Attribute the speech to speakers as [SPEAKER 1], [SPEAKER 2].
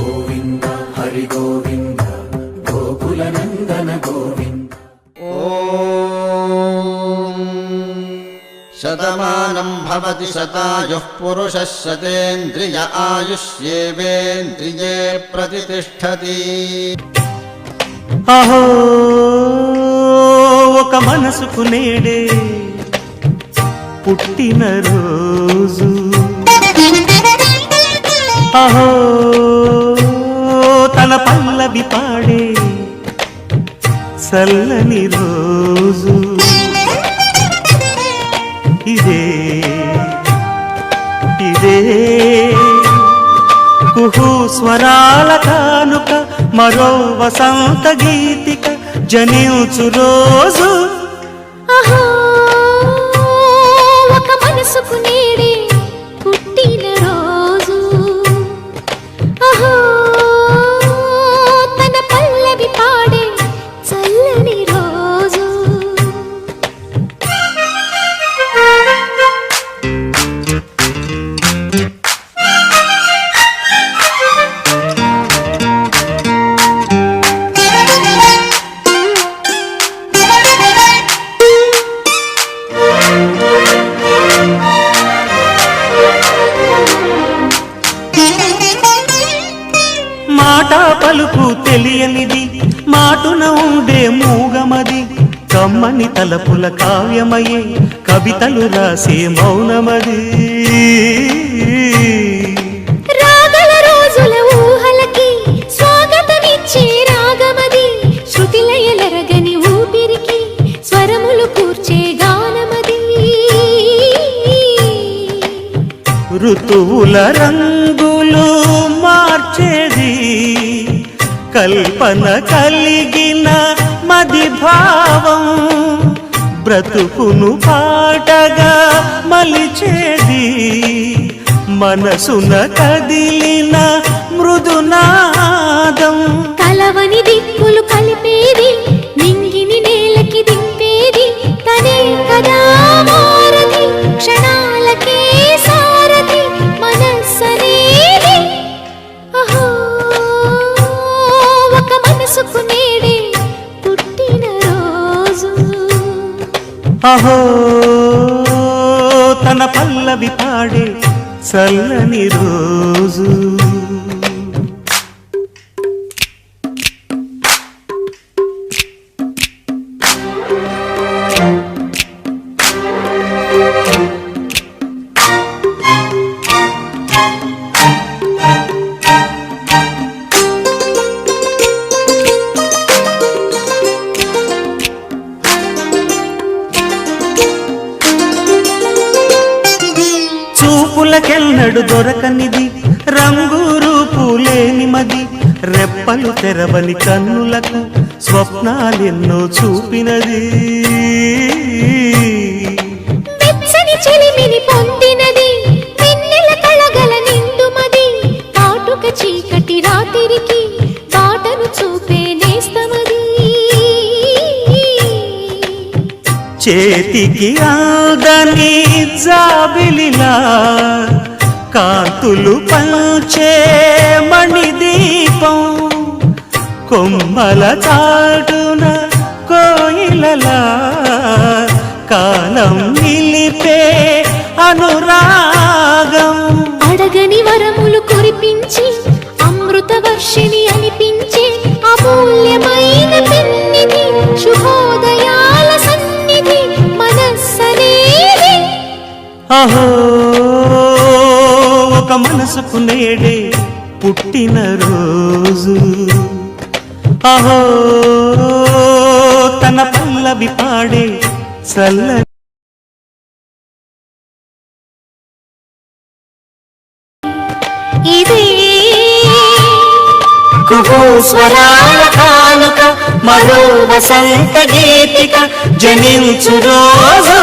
[SPEAKER 1] గోవింద హరి గోవింద గోకుల నందన గోవింద.
[SPEAKER 2] శతమానం భవతి శతాయుః పురుషः శతేంద్రియ ఆయుష్యేవేంద్రియే ప్రతిష్ఠతి.
[SPEAKER 3] అహో ఒక మనసుకు నేడే పుట్టిన రోజు, అహో తన పల్లవి పాడే చల్లని రోజు. ఇదే ఇదే కుహు స్వరాల కానుక, మరో వసంత గీతిక జనించు రోజు.
[SPEAKER 4] అహో ఒక మనసుకు నేడే పుట్టిన రోజు, అహో తన పల్లవి పాడే చల్లని రోజు.
[SPEAKER 3] మాట పలుకు తెలియనిది, మాటున ఉండే మూగమది, కమ్మని తలపుల కావ్యమయే కవితలు రాసే మౌనమది.
[SPEAKER 4] రాగల రోజుల ఊహలకి స్వాగతమిచ్చే రాగమది, శృతిలయలరగని ఊపిరికి స్వరములు కూర్చే గానమది.
[SPEAKER 3] ఋతువుల రంగులు మార్చేది, కల్పన కలిగిన మది భావం, బ్రతుకును పాటగా మలిచేది, మనసున కదిలిన మృదునాదం.
[SPEAKER 4] కలవని దిక్కులు కలిపేది, నింగిని నేలకి దింపేది, తనే కదా మారది, క్షణాలకే సారది మనస్సనేది. అహో ఒక మనసుకు నేడే పుట్టిన రోజు,
[SPEAKER 3] అహో తన పల్లవి పాడే చల్లని రోజు. చూపులకెన్నడు దొరకనిది, రంగు రూపు లేని మది, రెప్పలు తెరవని కన్నులకు స్వప్నాలెన్నో చూపినది.
[SPEAKER 4] వెచ్చని చెలిమిని పొందినది, వెన్నెల కళగల నిండుమది, కాటుక చీకటి రాత్రికి బాటను చూపే నేస్తమది.
[SPEAKER 3] చేతికి ఆదని జాబిలిలా కాంతులు పంచే మణిదీపం, కొమ్మల చాటున కోయిలలా కాలం నిలిపే అనురాగం.
[SPEAKER 4] అడగని వరములు కురిపించి అమృత వర్షిణి అనిపించే అమూల్యమైన పెన్నిధి, శుభోదయాల సన్నిధి మనస్సనేది.
[SPEAKER 3] అహో ఒక మనసుకు నేడే పుట్టిన రోజు, అహో తన పల్లవి పాడే చల్లని.
[SPEAKER 4] ఇదే
[SPEAKER 3] కుహు స్వరాల కానుక, మరో వసంత గీతిక జనించు రోజు.